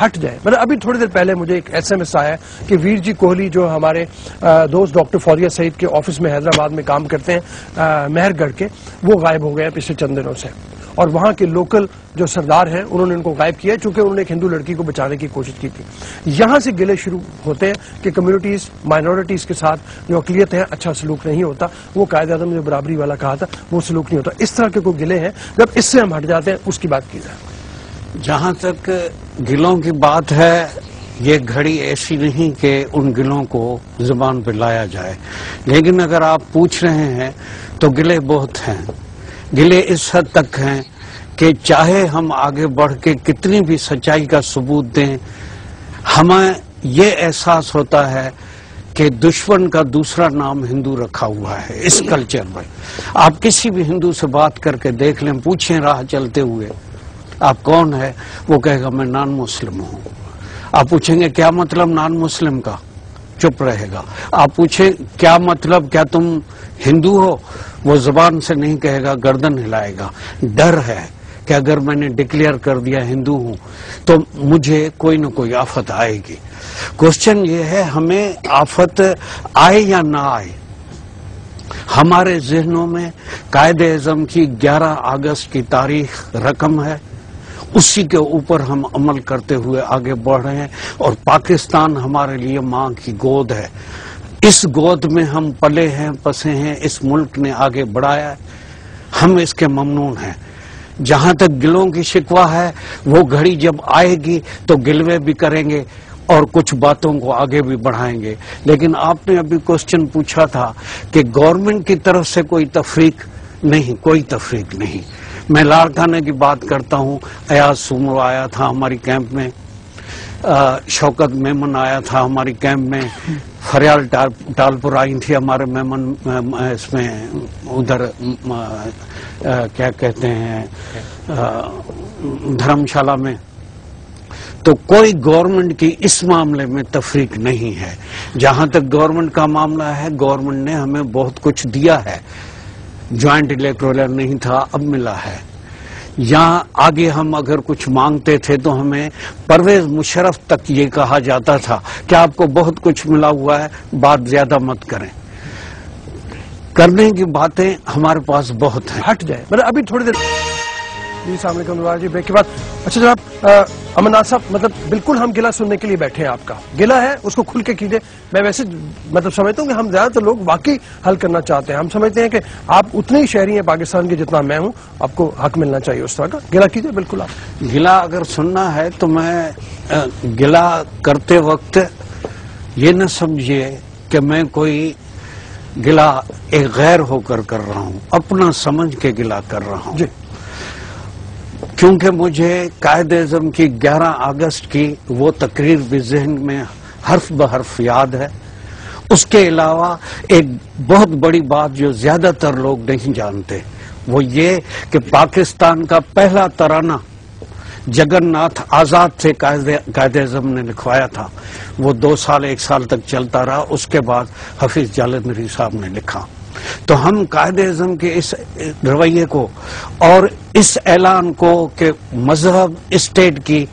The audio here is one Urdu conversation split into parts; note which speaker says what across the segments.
Speaker 1: ہٹ جائے. مطلب ابھی تھوڑی دیر پہلے مجھے ایک SMS آیا کہ ویر جی کوہلی جو ہمارے دوست ڈاکٹر فوزیہ سعید کے آفس میں حیدرآباد میں کام کرتے ہیں مہر گڑھ کے, وہ غائب ہو گئے پچھلے چند دنوں سے, اور وہاں کے لوکل جو سردار ہیں انہوں نے ان کو غائب کیا چونکہ انہوں نے ایک ہندو لڑکی کو بچانے کی کوشش کی تھی. یہاں سے گلے شروع ہوتے ہیں کہ کمیونٹیز مائنورٹیز کے ساتھ جو اقلیت ہے اچھا سلوک نہیں ہوتا. وہ قائد اعظم نے جو برابری والا کہا تھا وہ سلوک نہیں ہوتا. اس طرح کے کوئی گلے ہیں, جب اس سے ہم ہٹ جاتے ہیں اس کی بات کی جائے.
Speaker 2: جہاں تک گلوں کی بات ہے, یہ گھڑی ایسی نہیں کہ ان گلوں کو زبان پہ لایا جائے, لیکن اگر آپ پوچھ رہے ہیں تو گلے بہت ہیں. گلے اس حد تک ہیں کہ چاہے ہم آگے بڑھ کے کتنی بھی سچائی کا ثبوت دیں, ہمیں یہ احساس ہوتا ہے کہ دشمن کا دوسرا نام ہندو رکھا ہوا ہے اس کلچر میں. آپ کسی بھی ہندو سے بات کر کے دیکھ لیں, پوچھیں راہ چلتے ہوئے آپ کون ہے, وہ کہے گا میں نان مسلم ہوں. آپ پوچھیں گے کیا مطلب نان مسلم کا, چپ رہے گا. آپ پوچھیں کیا مطلب, کیا تم ہندو ہو, وہ زبان سے نہیں کہے گا, گردن ہلائے گا. ڈر ہے کہ اگر میں نے ڈکلیئر کر دیا ہندو ہوں تو مجھے کوئی نہ کوئی آفت آئے گی. کوشچن یہ ہے ہمیں آفت آئے یا نہ آئے, ہمارے ذہنوں میں قائد اعظم کی 11 اگست کی تاریخ رقم ہے, اسی کے اوپر ہم عمل کرتے ہوئے آگے بڑھ رہے ہیں. اور پاکستان ہمارے لیے ماں کی گود ہے, اس گود میں ہم پلے ہیں پسے ہیں, اس ملک نے آگے بڑھایا ہے, ہم اس کے ممنون ہیں. جہاں تک گلوں کی شکوہ ہے, وہ گھڑی جب آئے گی تو گلوے بھی کریں گے اور کچھ باتوں کو آگے بھی بڑھائیں گے. لیکن آپ نے ابھی کوشچن پوچھا تھا کہ گورنمنٹ کی طرف سے کوئی تفریق نہیں, کوئی تفریق نہیں. میں لاڑکانہ کی بات کرتا ہوں, ایاز سومو آیا تھا ہماری کیمپ میں, شوکت میمن آیا تھا ہماری کیمپ میں, فریال ٹالپور آئی تھی ہمارے میمن اس میں ادھر کیا کہتے ہیں دھرم شالہ میں. تو کوئی گورنمنٹ کی اس معاملے میں تفریق نہیں ہے. جہاں تک گورنمنٹ کا معاملہ ہے, گورنمنٹ نے ہمیں بہت کچھ دیا ہے. جوائنٹ الیکٹورل نہیں تھا, اب ملا ہے. یہاں آگے ہم اگر کچھ مانگتے تھے تو ہمیں پرویز مشرف تک یہ کہا جاتا تھا کہ آپ کو بہت کچھ ملا ہوا ہے, بات زیادہ مت کریں. کرنے کی باتیں ہمارے پاس بہت ہیں.
Speaker 1: ہٹ جائے. مطلب ابھی تھوڑی دیر جی السلام علیکم نواز جی, بریک کے بعد. اچھا جناب امرناتھ صاحب, مطلب بالکل ہم گلہ سننے کے لیے بیٹھے ہیں. آپ کا گلہ ہے اس کو کھل کے کیجئے. میں ویسے مطلب سمجھتا ہوں کہ ہم زیادہ تر لوگ واقعی حل کرنا چاہتے ہیں. ہم سمجھتے ہیں کہ آپ اتنے ہی شہری ہیں پاکستان کے جتنا میں ہوں, آپ کو حق ملنا چاہیے اس طرح کا. گلہ کیجئے بالکل. آپ
Speaker 2: گلہ اگر سننا ہے تو میں گلہ کرتے وقت یہ نہ سمجھیے کہ میں کوئی گلہ ایک غیر ہو کر رہا ہوں, اپنا سمجھ کے گلہ کر رہا ہوں.
Speaker 1: جی,
Speaker 2: کیونکہ مجھے قائد اعظم کی 11 اگست کی وہ تقریر بھی ذہن میں حرف بحرف یاد ہے. اس کے علاوہ ایک بہت بڑی بات جو زیادہ تر لوگ نہیں جانتے, وہ یہ کہ پاکستان کا پہلا ترانہ جگن ناتھ آزاد سے قائد اعظم نے لکھوایا تھا. وہ 2 سال 1 سال تک چلتا رہا, اس کے بعد حفیظ جالندھری صاحب نے لکھا. تو ہم قائد اعظم کے اس رویے کو اور اس اعلان کو کہ مذہب اسٹیٹ کی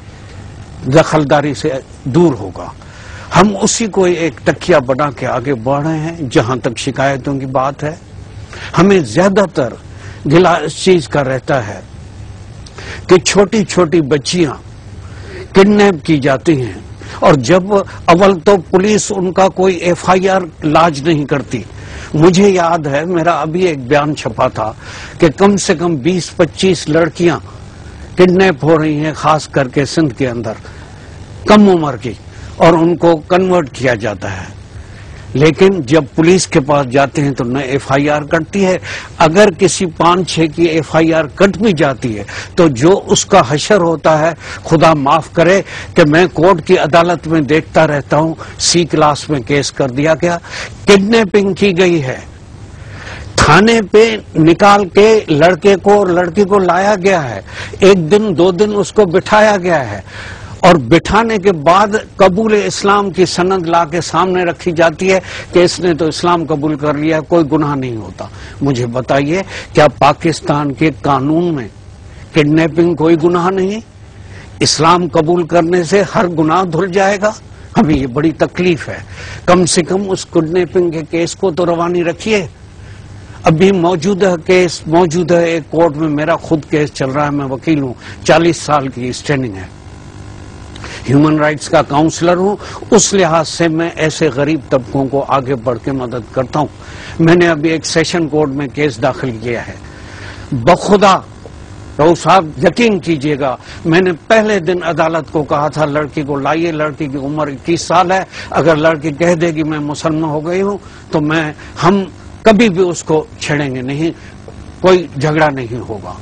Speaker 2: دخلداری سے دور ہوگا, ہم اسی کو ایک تکیہ بنا کے آگے بڑھ رہے ہیں. جہاں تک شکایتوں کی بات ہے, ہمیں زیادہ تر گلہ اس چیز کا رہتا ہے کہ چھوٹی چھوٹی بچیاں کڈنیپ کی جاتی ہیں, اور جب اول تو پولیس ان کا کوئی FIR لاج نہیں کرتی. مجھے یاد ہے میرا ابھی ایک بیان چھپا تھا کہ کم سے کم 20-25 لڑکیاں کڈنیپ ہو رہی ہیں, خاص کر کے سندھ کے اندر, کم عمر کی, اور ان کو کنورٹ کیا جاتا ہے. لیکن جب پولیس کے پاس جاتے ہیں تو نہ FIR کٹتی ہے. اگر کسی 5-6 کی FIR کٹ بھی جاتی ہے تو جو اس کا حشر ہوتا ہے, خدا معاف کرے کہ میں کورٹ کی عدالت میں دیکھتا رہتا ہوں, C کلاس میں کیس کر دیا گیا, کڈنیپنگ کی گئی ہے, تھانے پہ نکال کے لڑکے کو اور لڑکی کو لایا گیا ہے, 1 دن 2 دن اس کو بٹھایا گیا ہے, اور بٹھانے کے بعد قبول اسلام کی سند لا کے سامنے رکھی جاتی ہے کہ اس نے تو اسلام قبول کر لیا, کوئی گناہ نہیں ہوتا. مجھے بتائیے کیا پاکستان کے قانون میں کڈنیپنگ کوئی گناہ نہیں ہے؟ اسلام قبول کرنے سے ہر گناہ دھل جائے گا؟ ہمیں یہ بڑی تکلیف ہے. کم سے کم اس کڈنیپنگ کے کیس کو تو روانی رکھیے. ابھی موجودہ کیس موجود ہے ایک کورٹ میں، میرا خود کیس چل رہا ہے، میں وکیل ہوں، 40 سال کی اسٹینڈنگ ہے، ہیومن رائٹس کا کاؤنسلر ہوں. اس لحاظ سے میں ایسے غریب طبقوں کو آگے بڑھ کے مدد کرتا ہوں. میں نے ابھی ایک سیشن کورٹ میں کیس داخل کیا ہے. بخدا تو صاحب یقین کیجئے گا، میں نے پہلے دن عدالت کو کہا تھا لڑکی کو لائیے، لڑکی کی عمر 21 سال ہے، اگر لڑکی کہہ دے گی میں مسلمان ہو گئی ہوں تو ہم کبھی بھی اس کو چھیڑیں گے نہیں، کوئی جھگڑا نہیں ہوگا.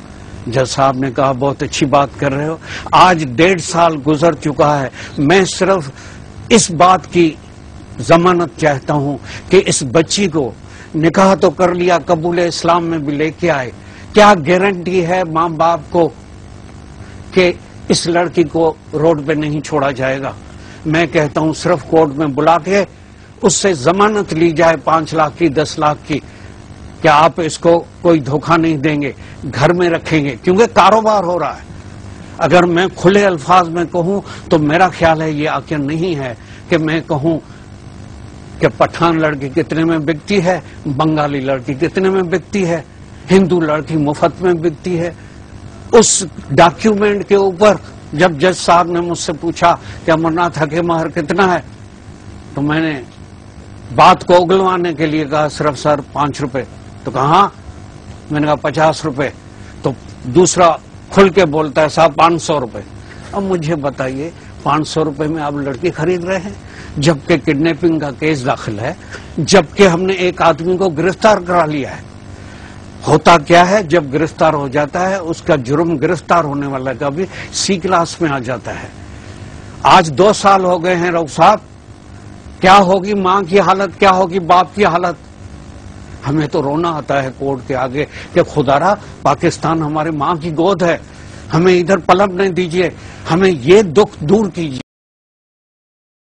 Speaker 2: جج صاحب نے کہا بہت اچھی بات کر رہے ہو. آج 1.5 سال گزر چکا ہے، میں صرف اس بات کی ضمانت چاہتا ہوں کہ اس بچی کو نکاح تو کر لیا، قبول اسلام میں بھی لے کے آئے، کیا گارنٹی ہے ماں باپ کو کہ اس لڑکی کو روڈ پہ نہیں چھوڑا جائے گا؟ میں کہتا ہوں صرف کورٹ میں بلا کے اس سے ضمانت لی جائے 5 لاکھ کی، 10 لاکھ کی، کیا آپ اس کو کوئی دھوکہ نہیں دیں گے، گھر میں رکھیں گے؟ کیونکہ کاروبار ہو رہا ہے. اگر میں کھلے الفاظ میں کہوں تو میرا خیال ہے یہ عقل نہیں ہے کہ میں کہوں کہ پٹھان لڑکی کتنے میں بکتی ہے، بنگالی لڑکی کتنے میں بکتی ہے، ہندو لڑکی مفت میں بکتی ہے. اس ڈاکیومنٹ کے اوپر جب جج صاحب نے مجھ سے پوچھا کہ امرناتھ کے مہر کتنا ہے تو میں نے بات کو اگلوانے کے لیے کہا صرف سر 5 روپے. تو کہا میں نے کہا 50 روپے. تو دوسرا کھل کے بولتا ہے صاحب 500 روپے. اب مجھے بتائیے 500 روپے میں آپ لڑکی خرید رہے ہیں جبکہ کڈنیپنگ کا کیس داخل ہے، جبکہ ہم نے ایک آدمی کو گرفتار کرا لیا ہے. ہوتا کیا ہے جب گرفتار ہو جاتا ہے اس کا جرم گرفتار ہونے والا کا بھی سی کلاس میں آ جاتا ہے. آج 2 سال ہو گئے ہیں رؤف صاحب، کیا ہوگی ماں کی حالت، کیا ہوگی باپ کی حالت؟ ہمیں تو رونا آتا ہے کورٹ کے آگے کہ خدارا پاکستان ہمارے ماں کی گود ہے، ہمیں ادھر پلٹ نہیں دیجیے، ہمیں یہ دکھ دور کیجیے.